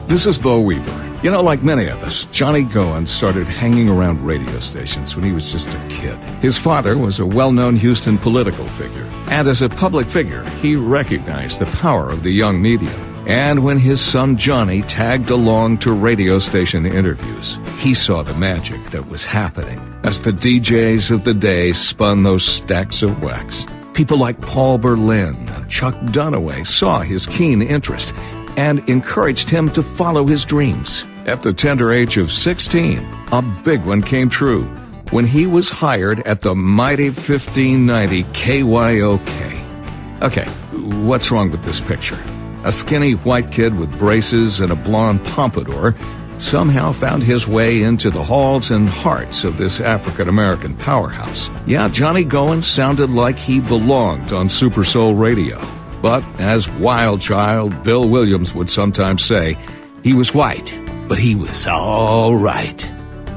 This is Bo Weaver. You know, like many of us, Johnny Goyen started hanging around radio stations when he was just a kid. His father was a well-known Houston political figure, and as a public figure, he recognized the power of the young medium. And when his son Johnny tagged along to radio station interviews, he saw the magic that was happening as the DJs of the day spun those stacks of wax. People like Paul Berlin and Chuck Dunaway saw his keen interest and encouraged him to follow his dreams. At the tender age of 16, a big one came true when he was hired at the mighty 1590 KYOK. Okay, what's wrong with this picture? A skinny white kid with braces and a blonde pompadour somehow found his way into the halls and hearts of this African-American powerhouse. Yeah, Johnny Goyen sounded like he belonged on Super Soul Radio. But as Wild Child Bill Williams would sometimes say, he was white, but he was all right.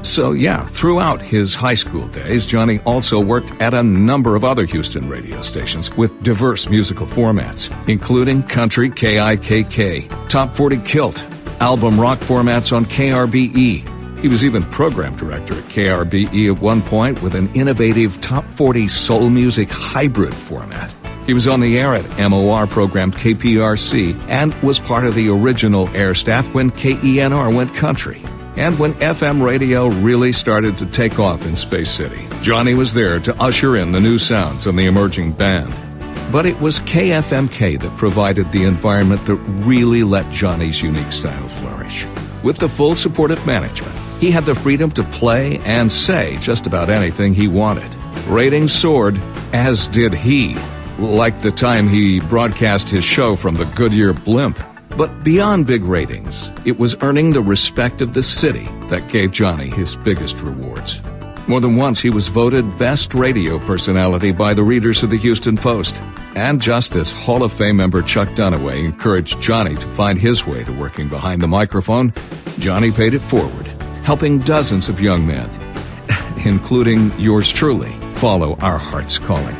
So yeah, throughout his high school days, Johnny also worked at a number of other Houston radio stations with diverse musical formats, including country KIKK, top 40 kilt, album rock formats on KRBE. He was even program director at KRBE at one point with an innovative top 40 soul music hybrid format. He was on the air at MOR program KPRC and was part of the original air staff when KENR went country. And when FM radio really started to take off in Space City, Johnny was there to usher in the new sounds on the emerging band. But it was KFMK that provided the environment that really let Johnny's unique style flourish. With the full support of management, he had the freedom to play and say just about anything he wanted. Ratings soared, as did he, like the time he broadcast his show from the Goodyear blimp. But beyond big ratings, it was earning the respect of the city that gave Johnny his biggest rewards. More than once, he was voted best radio personality by the readers of the Houston Post. And just as Hall of Fame member Chuck Dunaway encouraged Johnny to find his way to working behind the microphone, Johnny paid it forward, helping dozens of young men, including yours truly, follow our heart's calling.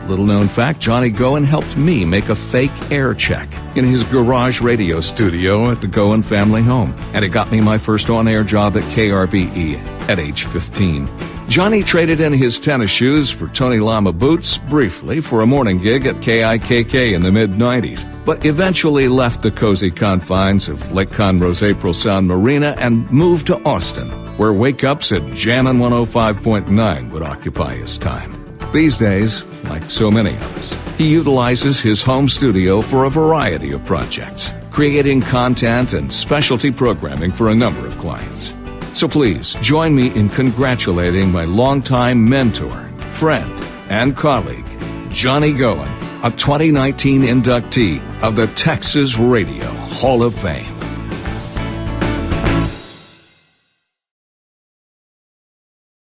Little known fact, Johnny Goyen helped me make a fake air check in his garage radio studio at the Goyen family home, and it got me my first on-air job at KRBE at age 15. Johnny traded in his tennis shoes for Tony Lama boots briefly for a morning gig at KIKK in the mid-90s, but eventually left the cozy confines of Lake Conroe's April Sound Marina and moved to Austin, where wake-ups at Jammin' 105.9 would occupy his time. These days, like so many of us, he utilizes his home studio for a variety of projects, creating content and specialty programming for a number of clients. So please join me in congratulating my longtime mentor, friend, and colleague, Johnny Goyen, a 2019 inductee of the Texas Radio Hall of Fame.